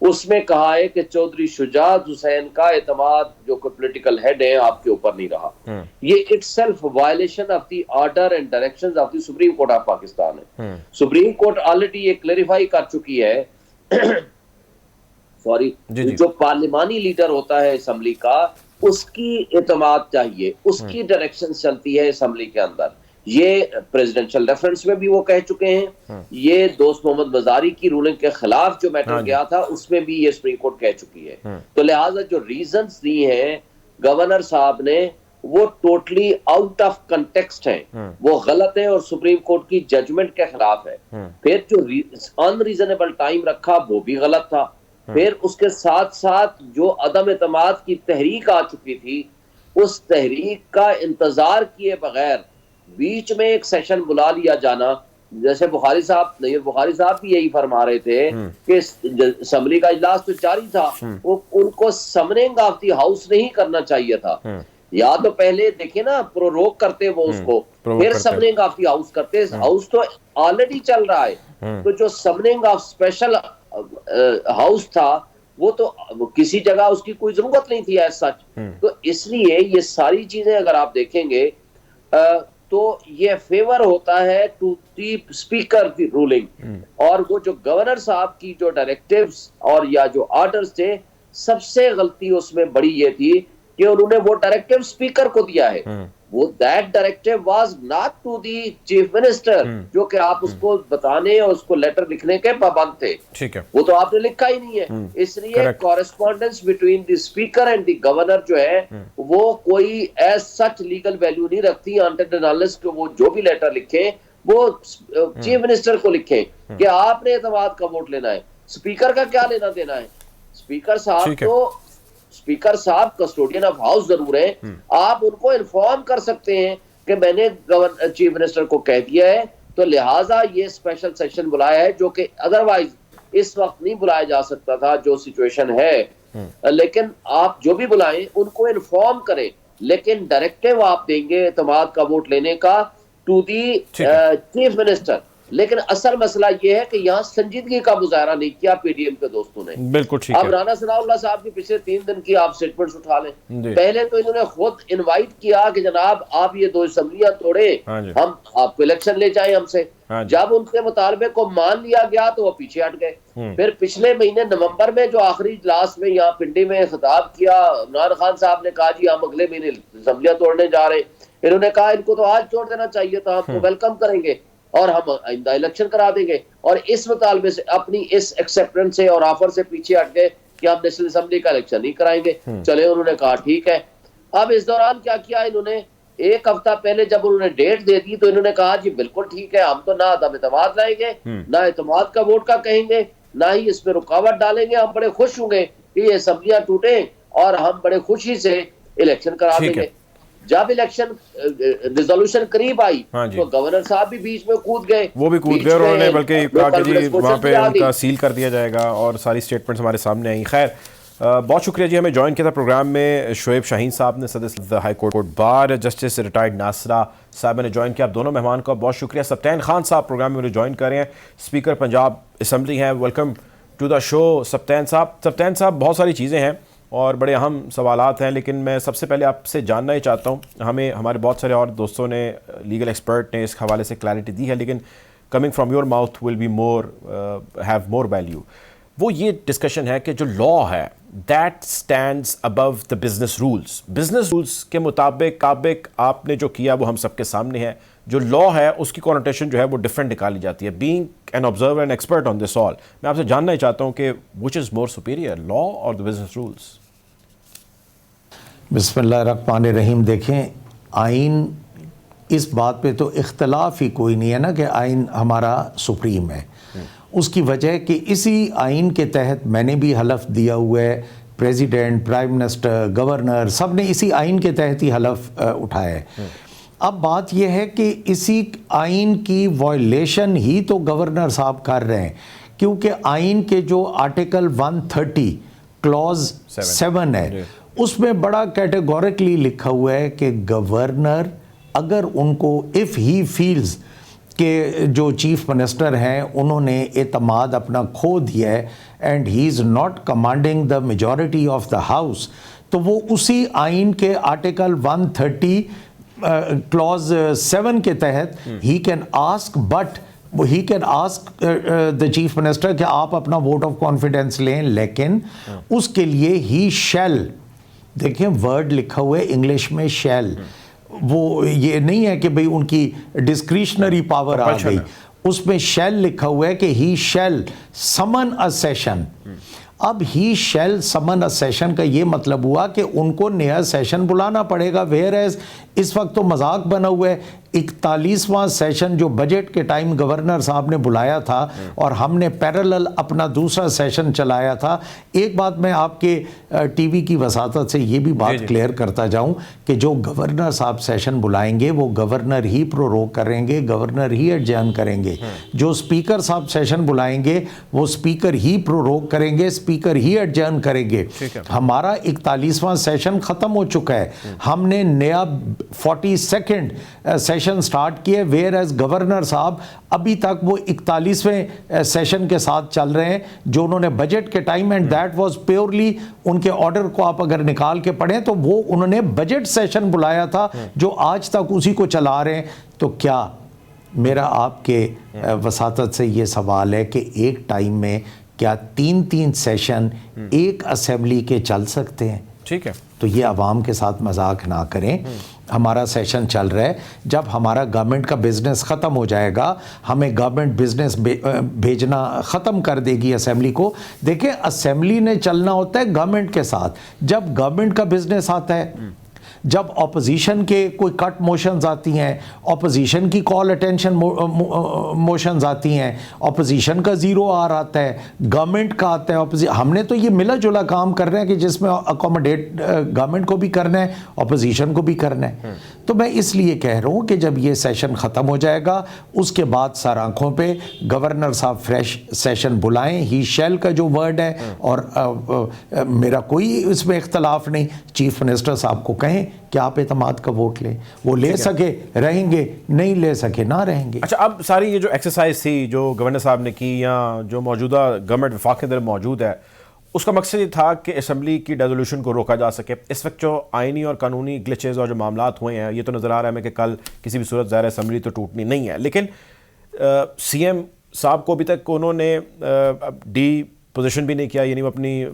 اس میں کہا ہے کہ چودھری شجاعت حسین کا اعتماد جو کوئی پولیٹیکل ہیڈ ہیں آپ کے اوپر نہیں رہا. یہ it self violation of the order and directions of the supreme court of Pakistan ہے. سپریم کورٹ آلریڈی یہ کلیریفائی کر چکی ہے جو پارلیمانی لیڈر ہوتا ہے اسمبلی کا، اس کی اعتماد چاہیے، اس کی ڈائریکشن چلتی ہے اسمبلی کے اندر. یہ پریزیڈنشل ریفرنس میں بھی وہ کہہ چکے ہیں، یہ دوست محمد مزاری کی رولنگ کے خلاف جو میٹر گیا تھا اس میں بھی یہ سپریم کورٹ کہہ چکی ہے. تو لہٰذا جو ریزنز دی ہیں گورنر صاحب نے وہ ٹوٹلی آؤٹ آف کنٹیکسٹ ہیں، وہ غلط ہیں اور سپریم کورٹ کی ججمنٹ کے خلاف ہے. پھر جو ان ریزنیبل ٹائم رکھا وہ بھی غلط تھا. پھر اس کے ساتھ ساتھ جو عدم اعتماد کی تحریک آ چکی تھی، اس تحریک کا انتظار کیے بغیر بیچ میں ایک سیشن بلا لیا جانا، جیسے بخاری صاحب بھی یہی فرما رہے تھے کہ اسمبلی کا اجلاس تو جاری تھا، ان کو سمننگ آف دی ہاؤس نہیں کرنا چاہیے تھا. یا تو پہلے دیکھیں نا پروروک کرتے وہ اس کو، پھر سمننگ آف دی ہاؤس کرتے. ہاؤس تو آلریڈی چل رہا ہے، تو جو سمننگ آف اسپیشل ہاؤس تھا وہ تو کسی جگہ اس کی کوئی ضرورت نہیں تھی ایز سچ. تو اس لیے یہ ساری چیزیں اگر آپ دیکھیں گے تو یہ فیور ہوتا ہے to the speaker the ruling. اور وہ جو گورنر صاحب کی جو ڈائریکٹیوز اور یا جو آرڈرز تھے، سب سے غلطی اس میں بڑی یہ تھی کہ انہوں نے وہ ڈائریکٹیو اسپیکر کو دیا ہے. وہ that directive was not to the chief minister, جو کہ آپ اس کو بتانے اور اس کو لیٹر لکھنے کے پابند تھے. وہ تو آپ نے لکھا ہی نہیں ہے. اس لیے correspondence between the speaker and the governor جو ہے وہ کوئی ایز سچ لیگل ویلیو نہیں رکھتی انٹرنلسٹ. وہ جو بھی لیٹر لکھیں وہ چیف منسٹر کو لکھیں کہ آپ نے اعتماد کا ووٹ لینا ہے. اسپیکر کا کیا لینا دینا ہے؟ اسپیکر صاحب کسٹوڈین آف ہاؤس ضرور ہیں، آپ ان کو انفارم کر سکتے ہیں کہ میں نے چیف منسٹر کو کہہ دیا ہے، تو لہٰذا یہ اسپیشل سیشن بلایا ہے جو کہ ادروائز اس وقت نہیں بلایا جا سکتا تھا جو سچویشن ہے. لیکن آپ جو بھی بلائیں ان کو انفارم کریں، لیکن ڈائریکٹیو آپ دیں گے اعتماد کا ووٹ لینے کا ٹو دی چیف منسٹر. لیکن اصل مسئلہ یہ ہے کہ یہاں سنجیدگی کا مظاہرہ نہیں کیا پی ڈی ایم کے دوستوں نے. بالکل ٹھیک اب ہے. رانا ثناء اللہ صاحب کی پچھلے 3 دن کی آپ سٹیٹمنٹس اٹھا لیں. جی. پہلے تو انہوں نے خود انوائٹ کیا کہ جناب آپ یہ 2 اسمبلیاں توڑیں, ہم آپ کو الیکشن لے جائیں ہم سے. جب ان کے مطالبے کو مان لیا گیا تو وہ پیچھے ہٹ گئے. پھر پچھلے مہینے نومبر میں جو آخری اجلاس میں یہاں پنڈی میں خطاب کیا, عمران خان صاحب نے کہا جی ہم اگلے مہینے اسمبلیاں توڑنے جا رہے ہیں. انہوں نے کہا ان کو تو آج چھوڑ دینا چاہیے تھا, ہم کو ویلکم کریں گے اور ہم آئندہ الیکشن کرا دیں گے. اور اس مطالبے سے, اپنی اس ایکسیپٹنس سے اور آفر سے پیچھے ہٹ گئے کہ ہم نیشنل اسمبلی کا الیکشن نہیں کرائیں گے. چلے, انہوں نے کہا ٹھیک ہے. اب اس دوران کیا کیا انہوں نے, 1 ہفتہ پہلے جب انہوں نے ڈیٹ دے دی تو انہوں نے کہا جی بالکل ٹھیک ہے, ہم تو نہ عدم اعتماد لائیں گے, نہ اعتماد کا ووٹ کا کہیں گے, نہ ہی اس میں رکاوٹ ڈالیں گے. ہم بڑے خوش ہوں گے کہ یہ اسمبلیاں ٹوٹیں اور ہم بڑے خوشی سے الیکشن کرا دیں گے. جب الیکشن ریزولوشن قریب آئی تو گورنر صاحب بھی بیچ میں کود گئے, وہ بھی کود گئے, اور انہوں نے بلکہ کہا کہ جی وہاں پہ ان کا سیل کر دیا جائے گا, اور ساری سٹیٹمنٹس ہمارے سامنے آئیں. خیر, بہت شکریہ جی. ہمیں جوائن کیا تھا پروگرام میں شعیب شاہین صاحب نے, صدر high court bar, justice retired Nasira صاحب نے جوائن کیا. آپ دونوں مہمان کا بہت شکریہ. سبطین خان صاحب پروگرام میں جوائن کر رہے ہیں, اسپیکر پنجاب اسمبلی ہیں. ویلکم ٹو دا شو سبطین صاحب. سبطین صاحب, بہت ساری چیزیں ہیں اور بڑے اہم سوالات ہیں, لیکن میں سب سے پہلے آپ سے جاننا ہی چاہتا ہوں, ہمیں ہمارے بہت سارے اور دوستوں نے, لیگل ایکسپرٹ نے اس حوالے سے کلیئرٹی دی ہے, لیکن coming from your mouth will be more have more value. وہ یہ ڈسکشن ہے کہ جو لا ہے that stands above the business rules. Business rules کے مطابق آپ نے جو کیا وہ ہم سب کے سامنے ہے. جو لا ہے اس کی کونوٹیشن جو ہے وہ ڈفرینٹ نکالی جاتی ہے. Being an observer and expert on this all, میں آپ سے جاننا ہی چاہتا ہوں کہ وچ از مور سپیریئر, لا اور دا بزنس رولز؟ بسم اللہ الرحمن الرحیم. دیکھیں, آئین, اس بات پہ تو اختلاف ہی کوئی نہیں ہے نا کہ آئین ہمارا سپریم ہے. اس کی وجہ کہ اسی آئین کے تحت میں نے بھی حلف دیا ہوا ہے, پریزیڈنٹ, پرائم منسٹر, گورنر, سب نے اسی آئین کے تحت ہی حلف اٹھایا ہے. اب بات یہ ہے کہ اسی آئین کی وائلیشن ہی تو گورنر صاحب کر رہے ہیں, کیونکہ آئین کے جو آرٹیکل 130 کلوز 7 ہے, اس میں بڑا کیٹیگورکلی لکھا ہوا ہے کہ گورنر اگر ان کو اف ہی فیلز کہ جو چیف منسٹر ہیں انہوں نے اعتماد اپنا کھو دیا ہے and he is not commanding the majority of the house, تو وہ اسی آئین کے آرٹیکل 130 کلوز 7 کے تحت he can ask, but he can ask the chief minister کہ آپ اپنا ووٹ آف کانفیڈنس لیں, لیکن اس کے لیے ہی شیل, دیکھیں ورڈ لکھا ہوا ہے انگلش میں شیل, وہ یہ نہیں ہے کہ بھئی ان کی ڈسکریشنری پاور آ گئی, اس میں شیل لکھا ہوا ہے کہ ہی شیل سمن اے سیشن. اب ہی شیل سمن اے سیشن کا یہ مطلب ہوا کہ ان کو نیا سیشن بلانا پڑے گا, ویئر ایز اس وقت تو مذاق بنا ہوا ہے. 41واں سیشن جو بجٹ کے ٹائم گورنر صاحب نے بلایا تھا اور ہم نے پیرالل اپنا دوسرا سیشن چلایا تھا. ایک بات میں آپ کے ٹی وی کی وساطت سے یہ بھی بات کلیئر کرتا جاؤں کہ جو گورنر صاحب سیشن بلائیں گے وہ گورنر ہی پروروگ کریں گے, گورنر ہی ایڈجرن کریں گے. جو اسپیکر صاحب سیشن بلائیں گے وہ اسپیکر ہی پروروگ کریں گے, اسپیکر ہی ایڈجرن کریں گے. ہمارا 41واں سیشن ختم ہو چکا ہے, ہم نے نیا 42nd سیشن سٹارٹ کیے, ویئر ایز گورنر صاحب ابھی تک وہ 41ویں سیشن کے ساتھ چل رہے ہیں جو انہوں نے بجٹ کے time, and that was purely ان کے آرڈر کو آپ اگر نکال کے پڑھیں تو وہ انہوں نے بجٹ سیشن بلایا تھا جو آج تک اسی کو چلا رہے ہیں. تو کیا میرا آپ کے وساطت سے یہ سوال ہے کہ ایک ٹائم میں کیا 3 سیشن ایک اسمبلی کے چل سکتے ہیں؟ ٹھیک ہے, تو یہ عوام کے ساتھ مذاق نہ کریں. ہمارا سیشن چل رہا ہے, جب ہمارا گورنمنٹ کا بزنس ختم ہو جائے گا, ہمیں گورنمنٹ بزنس بھیجنا ختم کر دے گی اسمبلی کو. دیکھیں اسمبلی نے چلنا ہوتا ہے گورنمنٹ کے ساتھ. جب گورنمنٹ کا بزنس آتا ہے, جب اپوزیشن کے کوئی کٹ موشنز آتی ہیں, اپوزیشن کی کال اٹینشن موشنز آتی ہیں, اپوزیشن کا 0 آر آتا ہے, گورنمنٹ کا آتا ہے, ہم نے تو یہ ملا جلا کام کر رہے ہیں کہ جس میں اکوموڈیٹ گورنمنٹ کو بھی کرنا ہے, اپوزیشن کو بھی کرنا ہے. تو میں اس لیے کہہ رہا ہوں کہ جب یہ سیشن ختم ہو جائے گا اس کے بعد سر آنکھوں پہ گورنر صاحب فریش سیشن بلائیں, ہی شیل کا جو ورڈ ہے, اور میرا کوئی اس میں اختلاف نہیں, چیف منسٹر صاحب کو کہیں کہ آپ اعتماد کا ووٹ لیں. وہ لے سکے رہیں گے, نہیں لے سکے نہ رہیں گے. اچھا, اب ساری یہ جو ایکسرسائز تھی جو گورنر صاحب نے کی یا جو موجودہ گورنمنٹ وفاق کے اندر موجود ہے, اس کا مقصد یہ تھا کہ اسمبلی کی ڈیزولوشن کو روکا جا سکے. اس وقت جو آئینی اور قانونی گلچز اور جو معاملات ہوئے ہیں, یہ تو نظر آ رہا ہے ہمیں کہ کل کسی بھی صورت ظاہر اسمبلی تو ٹوٹنی نہیں ہے, لیکن سی ایم صاحب کو ابھی تک انہوں نے ڈی پوزیشن بھی نہیں کیا, یعنی وہ اپنی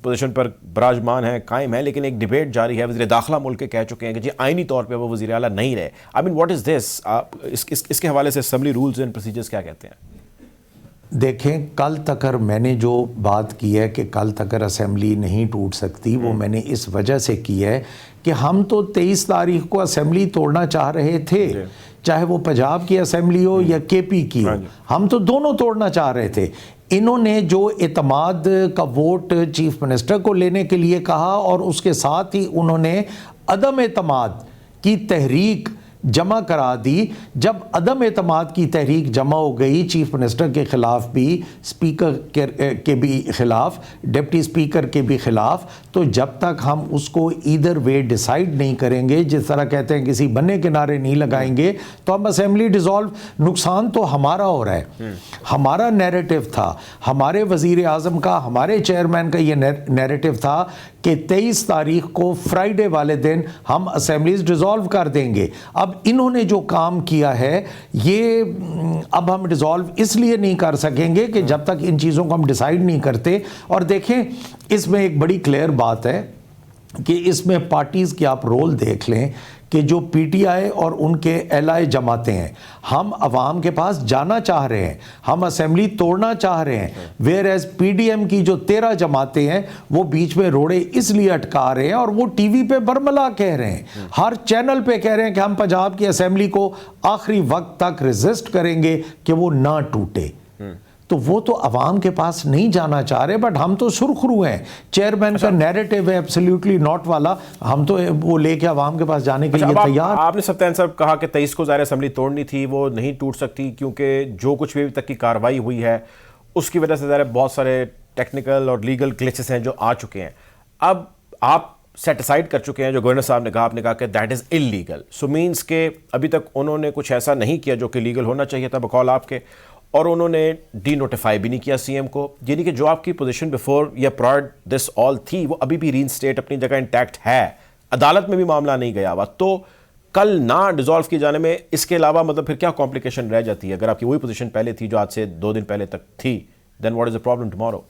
پوزیشن پر براجمان ہیں, قائم ہیں, لیکن ایک ڈیبیٹ جاری ہے. وزیر داخلہ ملک کے کہہ چکے ہیں کہ جی آئینی طور پہ وہ وزیر اعلیٰ نہیں رہے. آئی مین واٹ از دس, آپ اس کے حوالے سے اسمبلی رولز اینڈ پروسیجرز کیا کہتے ہیں؟ دیکھیں, کل تک میں نے جو بات کی ہے کہ کل تک اسمبلی نہیں ٹوٹ سکتی, وہ میں نے اس وجہ سے کی ہے کہ ہم تو 23 تاریخ کو اسمبلی توڑنا چاہ رہے تھے, چاہے وہ پنجاب کی اسمبلی ہو یا کے پی کی ہو, ہم تو دونوں توڑنا چاہ رہے تھے. انہوں نے جو اعتماد کا ووٹ چیف منسٹر کو لینے کے لیے کہا اور اس کے ساتھ ہی انہوں نے عدم اعتماد کی تحریک جمع کرا دی. جب عدم اعتماد کی تحریک جمع ہو گئی چیف منسٹر کے خلاف بھی, اسپیکر کے بھی خلاف, ڈپٹی اسپیکر کے بھی خلاف, تو جب تک ہم اس کو ایدر وے ڈیسائیڈ نہیں کریں گے, جس طرح کہتے ہیں کسی بنے کنارے نہیں لگائیں گے, تو ہم اسمبلی ڈیزالو, نقصان تو ہمارا ہو رہا ہے. ہمارا نیریٹو تھا, ہمارے وزیر اعظم کا, ہمارے چیئرمین کا یہ نیریٹو تھا کہ 23 تاریخ کو فرائیڈے والے دن ہم اسمبلیز ڈیزالو کر دیں گے. اب انہوں نے جو کام کیا ہے یہ اب ہم ڈیزالو اس لیے نہیں کر سکیں گے کہ جب تک ان چیزوں کو ہم ڈیسائیڈ نہیں کرتے. اور دیکھیں, اس میں ایک بڑی کلیئر بات ہے کہ اس میں پارٹیز کی آپ رول دیکھ لیں کہ جو پی ٹی آئی اور ان کے ایلائی جماعتیں ہیں, ہم عوام کے پاس جانا چاہ رہے ہیں, ہم اسمبلی توڑنا چاہ رہے ہیں, whereas P D M کی جو 13 جماعتیں ہیں وہ بیچ میں روڑے اس لیے اٹکا رہے ہیں اور وہ ٹی وی پہ برملا کہہ رہے ہیں, ہر چینل پہ کہہ رہے ہیں کہ ہم پنجاب کی اسمبلی کو آخری وقت تک ریزسٹ کریں گے کہ وہ نہ ٹوٹے. تو وہ تو عوام کے پاس نہیں جانا چاہ رہے, بٹ ہم تو سرخرو ہیں. چیئرمین کا نیریٹو ہے ایبسلیوٹلی ناٹ والا, ہم تو وہ لے کے عوام کے پاس جانے کے لیے تیار. آپ نے سبطین صاحب کہا کہ 23 کو ظاہر اسمبلی توڑنی تھی, وہ نہیں ٹوٹ سکتی کیونکہ جو کچھ بھی ابھی تک کی کارروائی ہوئی ہے اس کی وجہ سے ظاہر بہت سارے ٹیکنیکل اور لیگل گلیچز ہیں جو آ چکے ہیں. اب آپ سیٹ اسائڈ کر چکے ہیں, جو گورنر صاحب نے کہا, آپ نے کہا کہ that is illegal, so means کہ ابھی تک انہوں نے کچھ ایسا نہیں کیا جو کہ لیگل ہونا چاہیے تھا بقول آپ کے, اور انہوں نے ڈی نوٹیفائی بھی نہیں کیا سی ایم کو. یعنی کہ جو آپ کی پوزیشن بیفور یا پرائر دس آل تھی وہ ابھی بھی ری انسٹیٹ اپنی جگہ انٹیکٹ ہے, عدالت میں بھی معاملہ نہیں گیا ہوا. تو کل نہ ڈیزالو کی جانے میں اس کے علاوہ مطلب پھر کیا کمپلیکیشن رہ جاتی ہے؟ اگر آپ کی وہی پوزیشن پہلے تھی جو آج سے 2 دن پہلے تک تھی, then what is the problem tomorrow?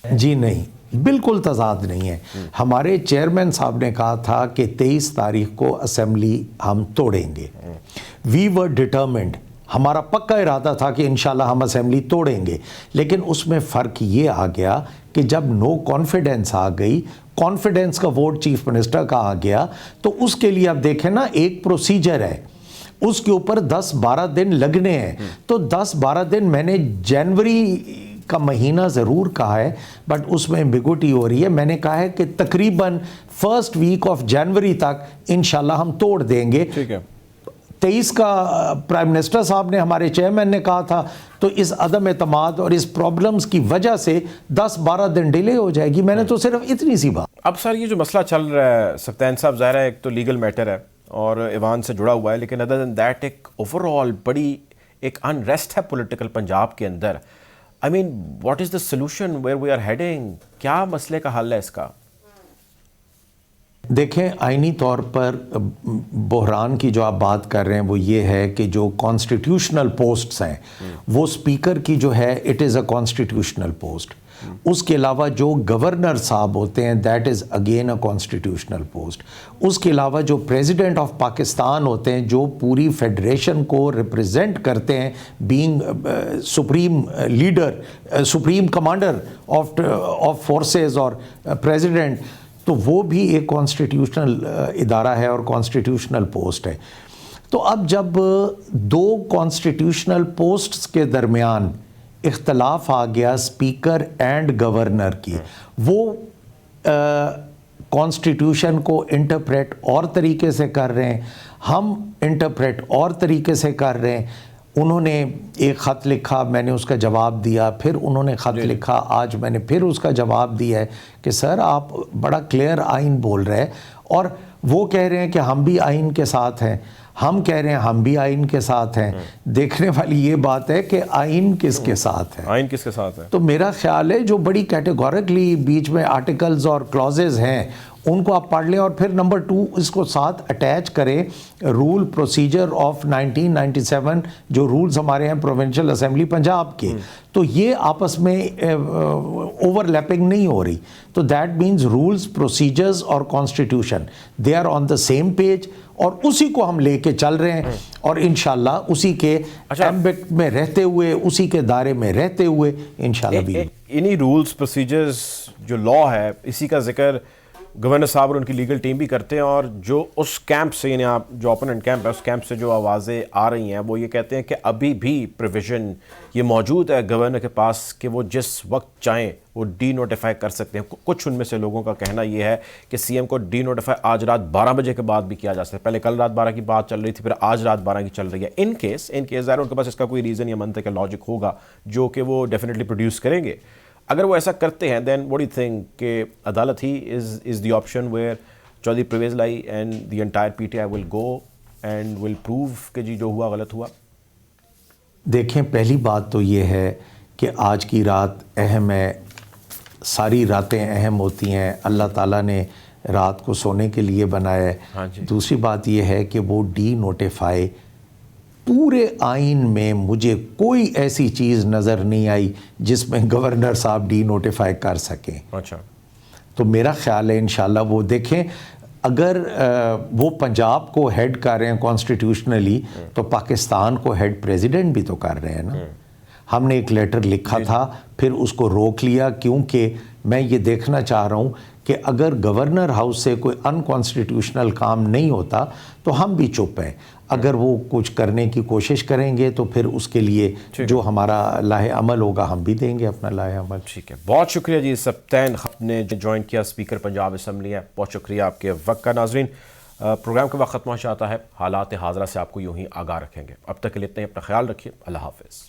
جی نہیں, بالکل تضاد نہیں ہے. ہمارے چیئرمین صاحب نے کہا تھا کہ 23 تاریخ کو اسمبلی ہم توڑیں گے. وی ور ڈٹرمنڈ, ہمارا پکا ارادہ تھا کہ انشاءاللہ ہم اسمبلی توڑیں گے. لیکن اس میں فرق یہ آ گیا کہ جب نو کانفیڈنس آ گئی, کانفیڈنس کا ووٹ چیف منسٹر کا آ گیا, تو اس کے لیے اب دیکھیں نا ایک پروسیجر ہے, اس کے اوپر 10-12 دن لگنے ہیں. تو 10-12 دن میں نے جنوری کا مہینہ ضرور کہا ہے, بٹ اس میں ایمبیگوٹی ہو رہی ہے. میں نے کہا ہے کہ تقریباً فرسٹ ویک آف جنوری تک انشاءاللہ ہم توڑ دیں گے. ٹھیک ہے. 23 کا پرائم منسٹر صاحب نے, ہمارے چیئرمین نے کہا تھا, تو اس عدم اعتماد اور اس پرابلمز کی وجہ سے 10-12 دن ڈیلے ہو جائے گی. میں نے تو صرف اتنی سی بات. اب سر یہ جو مسئلہ چل رہا ہے سبطین صاحب, ظاہر ہے ایک تو لیگل میٹر ہے اور ایوان سے جڑا ہوا ہے, لیکن ادر دین دیٹ ایک اوور آل بڑی ایک انریسٹ ہے پولیٹیکل پنجاب کے اندر. I mean what is the solution where we are heading? کیا مسئلے کا حل ہے اس کا؟ دیکھیں, آئینی طور پر بحران کی جو آپ بات کر رہے ہیں وہ یہ ہے کہ جو کانسٹیٹیوشنل پوسٹس ہیں وہ اسپیکر کی جو ہے it is a constitutional post. اس کے علاوہ جو گورنر صاحب ہوتے ہیں that is again a constitutional post. اس کے علاوہ جو پریزیڈنٹ آف پاکستان ہوتے ہیں جو پوری فیڈریشن کو ریپرزینٹ کرتے ہیں, being supreme leader, supreme commander of forces اور پریزیڈنٹ, تو وہ بھی ایک کانسٹیٹیوشنل ادارہ ہے اور کانسٹیٹیوشنل پوسٹ ہے. تو اب جب 2 کانسٹیٹیوشنل پوسٹس کے درمیان اختلاف آ گیا اسپیکر اینڈ گورنر کی, وہ کانسٹیٹیوشن کو انٹرپریٹ اور طریقے سے کر رہے ہیں, ہم انٹرپریٹ اور طریقے سے کر رہے ہیں, انہوں نے ایک خط لکھا، میں نے اس کا جواب دیا، پھر انہوں نے خط لکھا، آج میں نے پھر اس کا جواب دیا ہے کہ سر آپ بڑا کلیئر آئین بول رہے ہیں، اور وہ کہہ رہے ہیں کہ ہم بھی آئین کے ساتھ ہیں، ہم کہہ رہے ہیں ہم بھی آئین کے ساتھ ہیں۔ دیکھنے والی یہ بات ہے کہ آئین کس کے ساتھ ہے، آئین کس کے ساتھ ہے؟ تو میرا خیال ہے جو بڑی کیٹیگورکلی بیچ میں آرٹیکلز اور کلازز ہیں ان کو آپ پڑھ لیں، اور پھر نمبر 2 اس کو ساتھ اٹیچ کریں رول پروسیجر آف 1997 جو رولز ہمارے ہیں پروونشل اسمبلی پنجاب کے، تو یہ آپس میں اوور لیپنگ نہیں ہو رہی، تو دیٹ مینز رولز پروسیجرز اور constitution they are on the same page, اور اسی کو ہم لے کے چل رہے ہیں، اور انشاءاللہ اسی کے ایمبٹ میں رہتے ہوئے، اسی کے دائرے میں رہتے ہوئے انشاءاللہ بھی انہی رولز پروسیجرز جو لا ہے اسی کا ذکر گورنر صاحب اور ان کی لیگل ٹیم بھی کرتے ہیں، اور جو اس کیمپ سے، یعنی آپ جو اپوننٹ کیمپ ہے اس کیمپ سے جو آوازیں آ رہی ہیں وہ یہ کہتے ہیں کہ ابھی بھی پروویژن یہ موجود ہے گورنر کے پاس کہ وہ جس وقت چاہیں وہ ڈی نوٹیفائی کر سکتے ہیں۔ کچھ ان میں سے لوگوں کا کہنا یہ ہے کہ سی ایم کو ڈی نوٹیفائی آج رات 12 بجے کے بعد بھی کیا جا سکتا ہے، پہلے کل رات 12 کی بات چل رہی تھی، پھر آج رات 12 کی چل رہی ہے۔ ان کیس ظاہر ان کے پاس اس کا کوئی ریزن یا منطق یا لاجک ہوگا جو کہ وہ ڈیفینیٹلی پروڈیوس کریں گے۔ اگر وہ ایسا کرتے ہیں then what do you think کہ عدالت ہی is the option where Chaudhry Pervaiz Elahi and the entire P T I will go and will prove کہ جی جو ہوا غلط ہوا؟ دیکھیں، پہلی بات تو یہ ہے کہ آج کی رات اہم ہے، ساری راتیں اہم ہوتی ہیں، اللہ تعالیٰ نے رات کو سونے کے لیے بنایا ہے۔ دوسری بات یہ ہے کہ وہ ڈی نوٹیفائی، پورے آئین میں مجھے کوئی ایسی چیز نظر نہیں آئی جس میں گورنر صاحب ڈی نوٹیفائی کر سکیں۔ اچھا، تو میرا خیال ہے انشاءاللہ وہ دیکھیں، اگر وہ پنجاب کو ہیڈ کر رہے ہیں کانسٹیٹیوشنلی تو پاکستان کو ہیڈ پریزیڈنٹ بھی تو کر رہے ہیں نا۔ ہم نے ایک لیٹر لکھا تھا، پھر اس کو روک لیا، کیونکہ میں یہ دیکھنا چاہ رہا ہوں کہ اگر گورنر ہاؤس سے کوئی ان کانسٹیٹیوشنل کام نہیں ہوتا تو ہم بھی چپ ہیں، اگر وہ کچھ کرنے کی کوشش کریں گے تو پھر اس کے لیے جو ہمارا لاہ عمل ہوگا ہم بھی دیں گے اپنا لاہ عمل۔ ٹھیک ہے، بہت شکریہ جی سبطین خط نے جوائن کیا، اسپیکر پنجاب اسمبلی ہے، بہت شکریہ آپ کے وقت کا۔ ناظرین، پروگرام کا وقت ختم ہو جاتا ہے، حالات حاضرہ سے آپ کو یوں ہی آگاہ رکھیں گے۔ اب تک کے لیے اتنا ہی، اپنا خیال رکھیے، اللہ حافظ۔